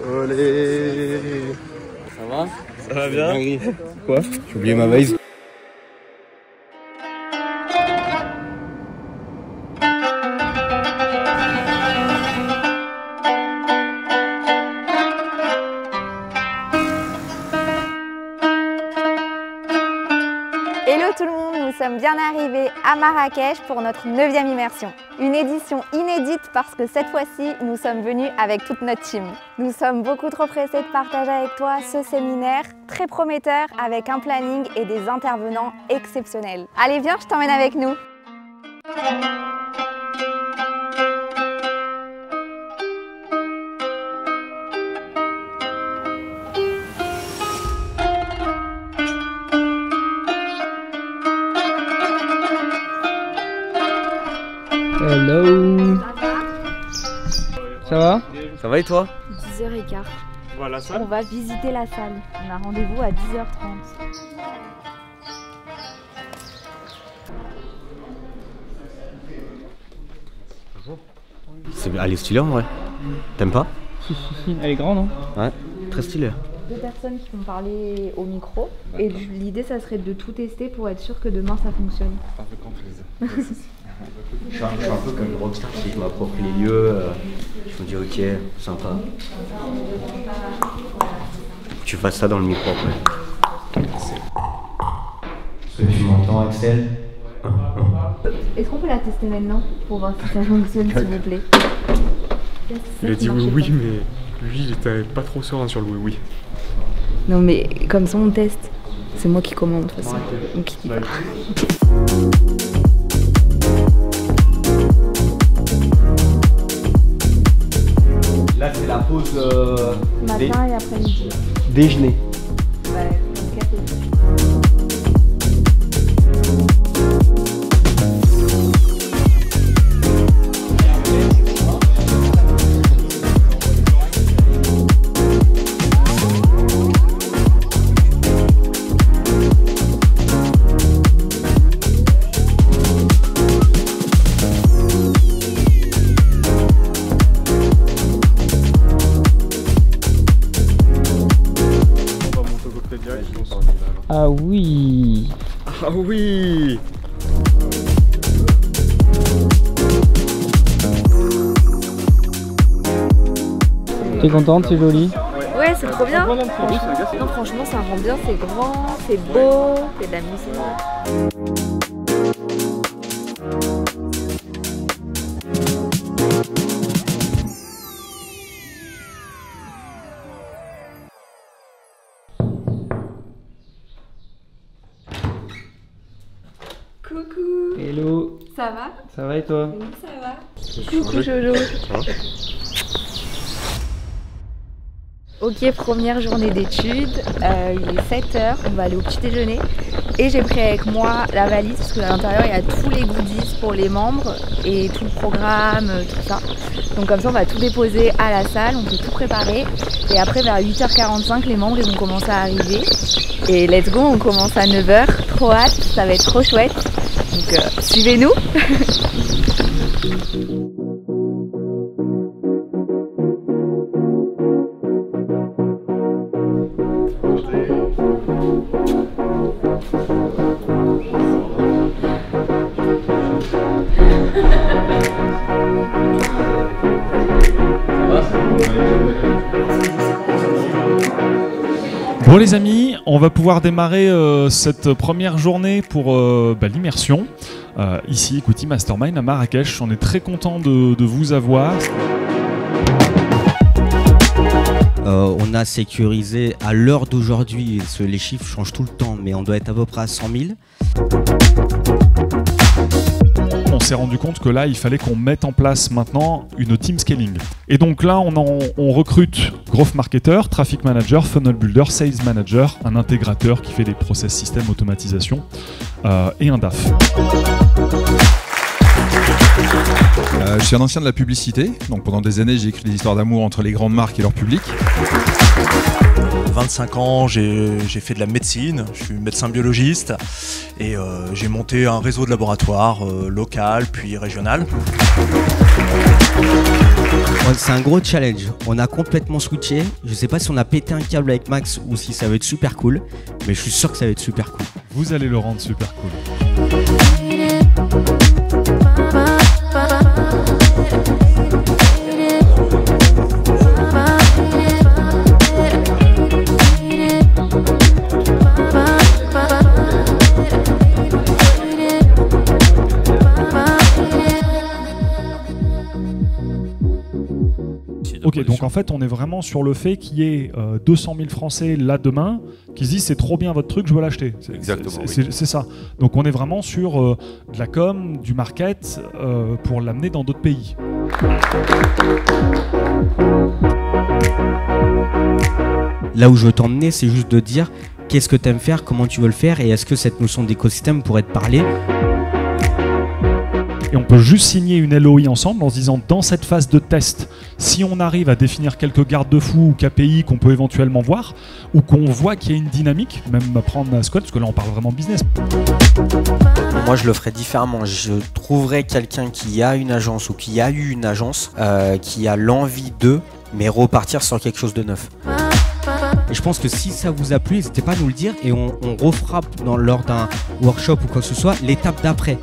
Olé. Ça va? Ça va bien? Quoi? J'ai oublié ma valise. Hello tout le monde, nous sommes bien arrivés à Marrakech pour notre 9e immersion. Une édition inédite parce que cette fois-ci, nous sommes venus avec toute notre team. Nous sommes beaucoup trop pressés de partager avec toi ce séminaire très prometteur avec un planning et des intervenants exceptionnels. Allez viens, je t'emmène avec nous. Hello. Ça va? Ça va et toi? 10h15. Voilà la salle. On va visiter la salle. On a rendez-vous à 10h30. Elle est stylée en vrai. T'aimes pas? Si, elle est grande, non? Ouais, très stylée. 2 personnes qui vont parler au micro. Et l'idée, ça serait de tout tester pour être sûr que demain, ça fonctionne. Avec grand plaisir. Je suis un peu comme une rockstar, si je m'approprie les lieux, je me dis ok, sympa. Tu fasses ça dans le micro après. Est-ce que tu m'entends, Axel? Est-ce qu'on peut la tester maintenant pour voir si ça fonctionne, s'il vous plaît? Il a dit oui, mais lui il était pas trop serein sur le oui. Non mais comme ça on teste. C'est moi qui commande de toute façon. Donc il dit pas. Là c'est la pause Matin et après-midi. déjeuner. Ouais, un café. Ah oui. Ah oui. T'es contente, c'est joli? Ouais, c'est trop bien. Non, franchement, ça rend bien, c'est grand, c'est beau, c'est de la musique. Coucou. Hello. Ça va? Ça va et toi? Oui, ça va. Coucou Jojo. Ok, première journée d'études, il est 7h, on va aller au petit déjeuner et j'ai pris avec moi la valise parce qu'à l'intérieur il y a tous les goodies pour les membres et tout le programme, tout ça. Donc comme ça on va tout déposer à la salle, on peut tout préparer et après vers 8h45 les membres ils vont commencer à arriver et let's go, on commence à 9h, trop hâte, ça va être trop chouette, donc suivez-nous. Bon les amis, on va pouvoir démarrer cette première journée pour l'immersion ici, Equity Mastermind à Marrakech. On est très content de vous avoir. On a sécurisé à l'heure d'aujourd'hui, les chiffres changent tout le temps, mais on doit être à peu près à 100 000. On s'est rendu compte que là, il fallait qu'on mette en place maintenant une team scaling. Et donc là, on recrute growth marketer, traffic manager, funnel builder, sales manager, un intégrateur qui fait des process système automatisation et un DAF. Je suis un ancien de la publicité, donc pendant des années j'ai écrit des histoires d'amour entre les grandes marques et leur public. 25 ans, j'ai fait de la médecine, je suis médecin biologiste et j'ai monté un réseau de laboratoires local puis régional. c'est un gros challenge. On a complètement switché. Je sais pas si on a pété un câble avec Max ou si ça va être super cool, mais je suis sûr que ça va être super cool. Vous allez le rendre super cool. Ok, donc en fait, on est vraiment sur le fait qu'il y ait 200 000 Français là demain qui se disent c'est trop bien votre truc, je veux l'acheter. Exactement. C'est ça. Donc on est vraiment sur de la com, du market pour l'amener dans d'autres pays. Là où je veux t'emmener, c'est juste de dire qu'est-ce que tu aimes faire, comment tu veux le faire et est-ce que cette notion d'écosystème pourrait te parler. Et on peut juste signer une LOI ensemble en se disant dans cette phase de test, si on arrive à définir quelques garde-fous ou KPI qu'on peut éventuellement voir, ou qu'on voit qu'il y a une dynamique, même prendre un squat, parce que là on parle vraiment business. Moi je le ferais différemment, je trouverais quelqu'un qui a une agence ou qui a eu une agence, qui a l'envie d'eux, mais repartir sur quelque chose de neuf. Et je pense que si ça vous a plu, n'hésitez pas à nous le dire et on refera lors d'un workshop ou quoi que ce soit l'étape d'après.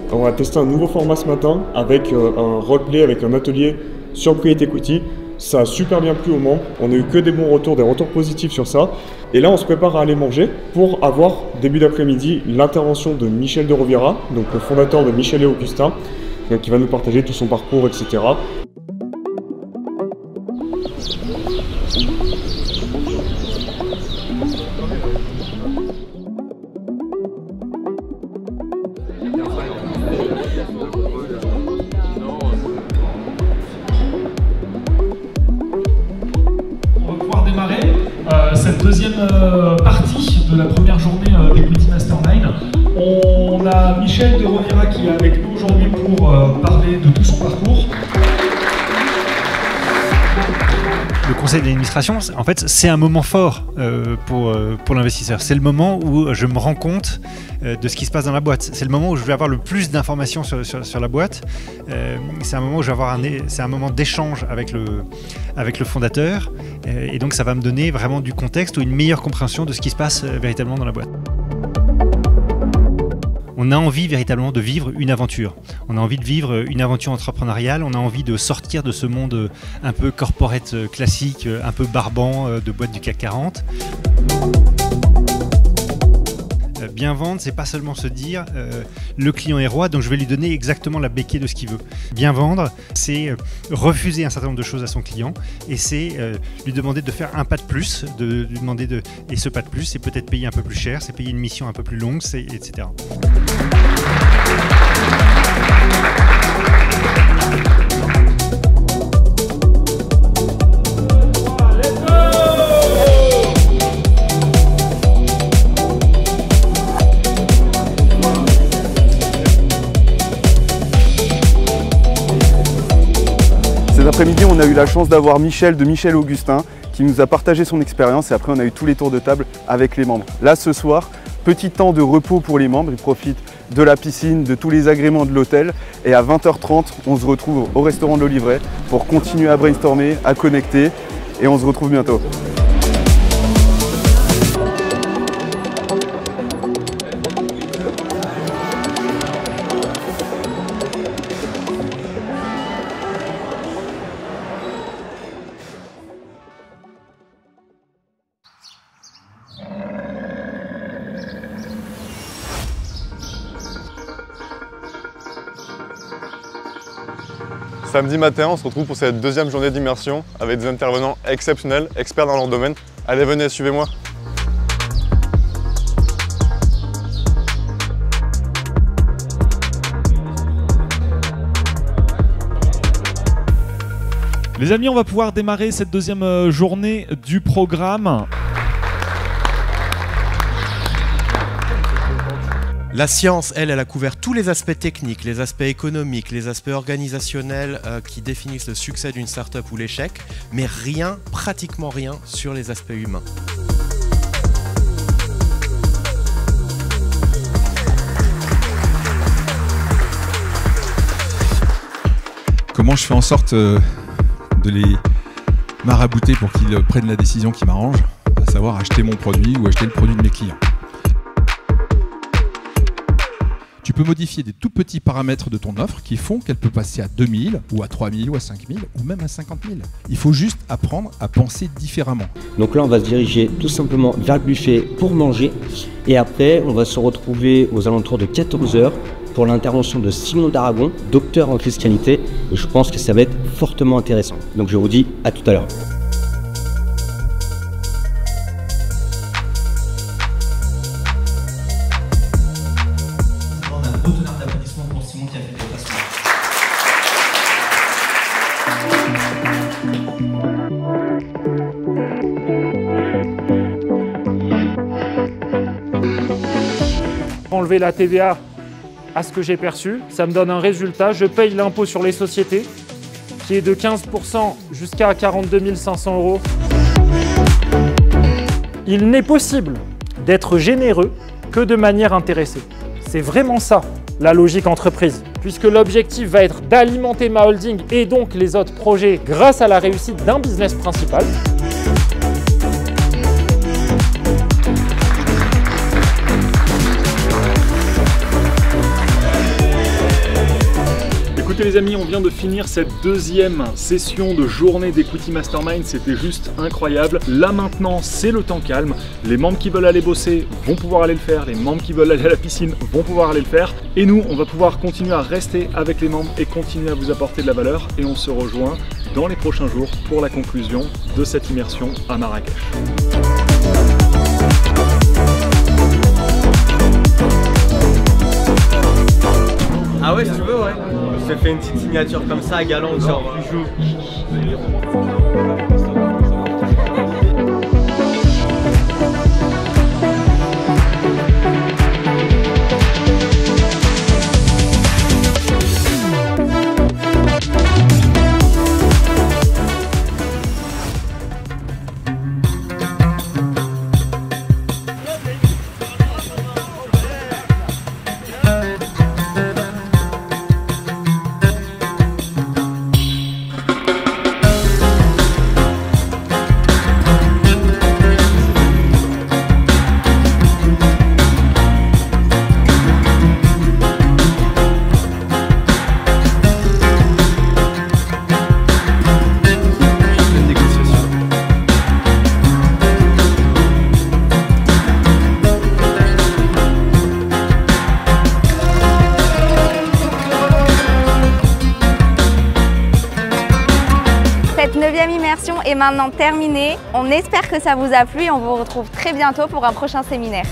On va tester un nouveau format ce matin avec un roleplay, avec un atelier sur Create Equity. Ça a super bien plu aux membres. On a eu que des bons retours, des retours positifs sur ça. Et là, on se prépare à aller manger pour avoir, début d'après-midi, l'intervention de Michel de Rovira, donc le fondateur de Michel et Augustin, donc qui va nous partager tout son parcours, etc. Cette deuxième partie de la première journée d'Equity Mastermind. On a Michel de Rovira qui est avec nous aujourd'hui pour parler de tout son parcours. Le conseil d'administration, en fait, c'est un moment fort pour l'investisseur. C'est le moment où je me rends compte de ce qui se passe dans la boîte. C'est le moment où je vais avoir le plus d'informations sur la boîte. C'est un moment où je vais avoir c'est un moment d'échange avec le fondateur. Et donc, ça va me donner vraiment du contexte ou une meilleure compréhension de ce qui se passe véritablement dans la boîte. On a envie véritablement de vivre une aventure. On a envie de vivre une aventure entrepreneuriale. On a envie de sortir de ce monde un peu corporate classique, un peu barbant de boîte du CAC 40. Bien vendre, c'est pas seulement se dire le client est roi, donc je vais lui donner exactement la béquille de ce qu'il veut. Bien vendre, c'est refuser un certain nombre de choses à son client et c'est lui demander de faire un pas de plus, de lui demander et ce pas de plus, c'est peut-être payer un peu plus cher, c'est payer une mission un peu plus longue, etc. Cet après-midi, on a eu la chance d'avoir Michel de Michel Augustin qui nous a partagé son expérience et après on a eu tous les tours de table avec les membres. Là ce soir, petit temps de repos pour les membres, ils profitent de la piscine, de tous les agréments de l'hôtel et à 20h30, on se retrouve au restaurant de l'Olivret pour continuer à brainstormer, à connecter et on se retrouve bientôt. Samedi matin, on se retrouve pour cette deuxième journée d'immersion avec des intervenants exceptionnels, experts dans leur domaine. Allez, venez, suivez-moi. Les amis, on va pouvoir démarrer cette deuxième journée du programme. La science, elle a couvert tous les aspects techniques, les aspects économiques, les aspects organisationnels qui définissent le succès d'une start-up ou l'échec, mais rien, pratiquement rien, sur les aspects humains. Comment je fais en sorte de les marabouter pour qu'ils prennent la décision qui m'arrange, à savoir acheter mon produit ou acheter le produit de mes clients. Tu peux modifier des tout petits paramètres de ton offre qui font qu'elle peut passer à 2000 ou à 3000 ou à 5000 ou même à 50 000. Il faut juste apprendre à penser différemment. Donc là, on va se diriger tout simplement vers le buffet pour manger. Et après, on va se retrouver aux alentours de 14 h pour l'intervention de Simon d'Aragon, docteur en fiscalité. Et je pense que ça va être fortement intéressant. Donc je vous dis à tout à l'heure. Enlever la TVA à ce que j'ai perçu, ça me donne un résultat. Je paye l'impôt sur les sociétés qui est de 15% jusqu'à 42 500 €. Il n'est possible d'être généreux que de manière intéressée. C'est vraiment ça la logique entreprise, puisque l'objectif va être d'alimenter ma holding et donc les autres projets grâce à la réussite d'un business principal. Écoutez les amis, on vient de finir cette deuxième session de journée d'Equity Mastermind, c'était juste incroyable. Là maintenant, c'est le temps calme. Les membres qui veulent aller bosser vont pouvoir aller le faire, les membres qui veulent aller à la piscine vont pouvoir aller le faire. Et nous, on va pouvoir continuer à rester avec les membres et continuer à vous apporter de la valeur. Et on se rejoint dans les prochains jours pour la conclusion de cette immersion à Marrakech. Ah ouais, si tu veux, ouais. Je te fais une petite signature comme ça, galante, genre. Cette 9e immersion est maintenant terminée. On espère que ça vous a plu et on vous retrouve très bientôt pour un prochain séminaire.